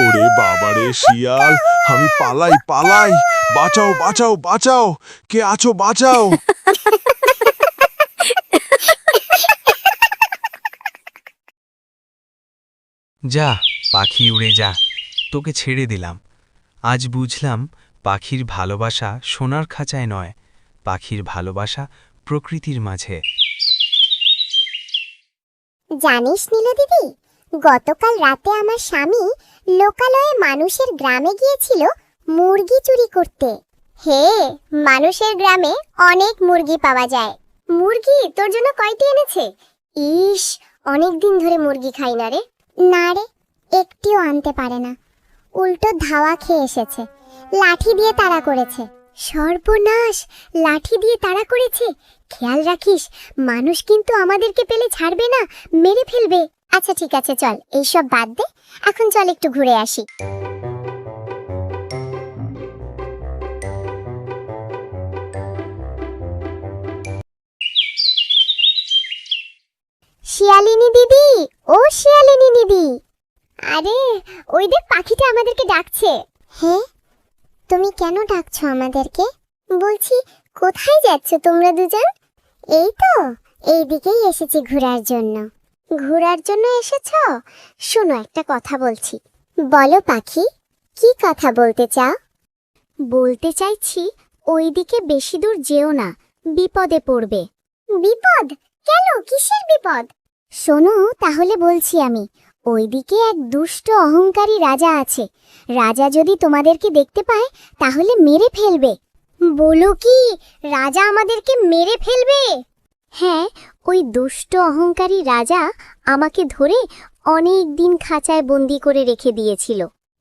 ওরে বাবারে শিয়াল, আমি পালাই পালাই, বাঁচাও বাঁচাও বাঁচাও, কে আছো বাঁচাও। যা পাখি উড়ে যা, তোকে ছেড়ে দিলাম। আজ বুঝলাম পাখির ভালোবাসা সোনার খাঁচায় নয়, পাখির ভালোবাসা প্রকৃতির মাঝে। জানিস নীলু দিদি, গতকাল রাতে আমার স্বামী লোকালয়ে মানুষের গ্রামে গিয়েছিল মুরগি চুরি করতে। হে, মানুষের গ্রামে অনেক মুরগি পাওয়া যায়। মুরগি তোর জন্য কয়টি এনেছে? ইস, অনেক দিন ধরে মুরগি খাই না রে। না রে, একটিও আনতে পারে না, উল্টো ধাওয়া খেয়ে এসেছে। লাঠি দিয়ে তাড়া করেছে। সর্বনাশ, লাঠি দিয়ে তাড়া করেছে। খেয়াল রাখিস, মানুষ কিন্তু আমাদেরকে পেলে ছাড়বে না, মেরে ফেলবে। আচ্ছা ঠিক আছে, চল এইসব বাদ দে, এখন চল একটু ঘুরে আসি। শিয়ালিনী দিদি, ও শিয়ালিনী দিদি, আরে ওই দেখ পাখিটা আমাদেরকে ডাকছে। হ্যাঁ, তুমি কেন ডাকছো আমাদেরকে? বলছি, কোথায় যাচ্ছ তোমরা দুজন? এই তো এইদিকেই এসেছি ঘোরার জন্য। ঘোরার জন্য এসেছো? শোনো, একটা কথা বলছি। বলো পাখি, কি কথা বলতে চাও? বলতে চাইছি, ওইদিকে বেশি দূর যেও না, বিপদে পড়বে। বিপদ? কেন, কিসের বিপদ? শোনো তাহলে বলছি আমি। ওইদিকে এক দুষ্ট অহংকারী রাজা আছে। রাজা যদি তোমাদেরকে দেখতে পায় তাহলে মেরে ফেলবে। বলো কি, রাজা আমাদেরকে মেরে ফেলবে? হ্যাঁ, ওই দুষ্ট অহংকারী রাজা আমাকে ধরে অনেক দিন খাঁচায় বন্দি করে রেখে দিয়েছিল।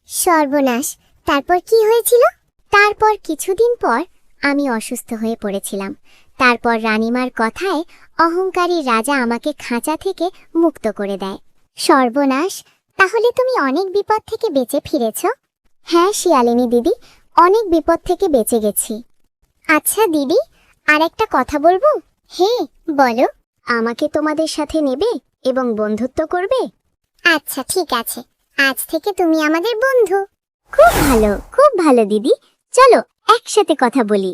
সর্বনাশ, তারপর কি হয়েছিল? তারপর কিছুদিন পর আমি অসুস্থ হয়ে পড়েছিলাম। তারপর রানীমার কথায় অহংকারী রাজা আমাকে খাঁচা থেকে মুক্ত করে দেয়। সর্বনাশ, তাহলে তুমি অনেক বিপদ থেকে বেঁচে ফিরেছ? হ্যাঁ শিয়ালিনী দিদি, অনেক বিপদ থেকে বেঁচে গেছি। আচ্ছা দিদি, আর একটা কথা বলবো? হ্যাঁ বলো। আমাকে তোমাদের সাথে নেবে এবং বন্ধুত্ব করবে? আচ্ছা ঠিক আছে, আজ থেকে তুমি আমাদের বন্ধু। খুব ভালো, খুব ভালো দিদি, চলো একসাথে কথা বলি।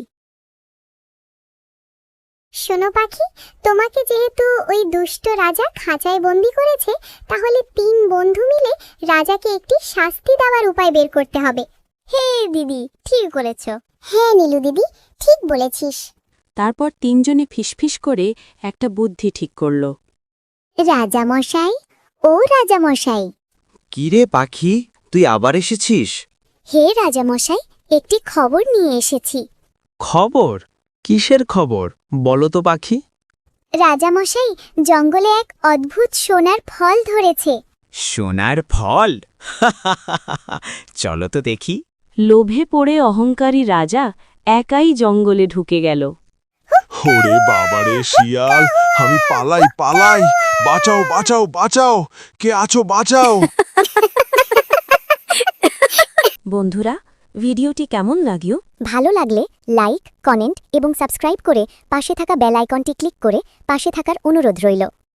শোনো পাখি, তোমাকে যেহেতু ওই দুষ্ট রাজা খাঁচায় বন্দি করেছে, তাহলে 3 বন্ধু মিলে রাজাকে একটি শাস্তি দেওয়ার উপায় বের করতে হবে। হে দিদি, ঠিক বলেছ। হ্যাঁ নীলু দিদি, ঠিক বলেছিস। তারপর 3 জনে ফিসফিস করে একটা বুদ্ধি ঠিক করল। রাজা মশাই, ও রাজা মশাই। কিরে পাখি, তুই আবার এসেছিস? হে রাজা মশাই, একটি খবর নিয়ে এসেছি। খবর? কিসের খবর বলো তো পাখি। রাজা মশাই, জঙ্গলে এক অদ্ভুত সোনার ফল ধরেছে। সোনার ফল? চলো তো দেখি। লোভে পড়ে অহংকারী রাজা একাই জঙ্গলে ঢুকে গেল। ওরে বাবারে শিয়াল, আমি পালাই পালাই, বাঁচাও বাঁচাও বাঁচাও, কে আছো বাঁচাও। বন্ধুরা, ভিডিওটি কেমন লাগলো? ভালো লাগলে লাইক, কমেন্ট এবং সাবস্ক্রাইব করে পাশে থাকা বেল আইকনটি ক্লিক করে পাশে থাকার অনুরোধ রইল।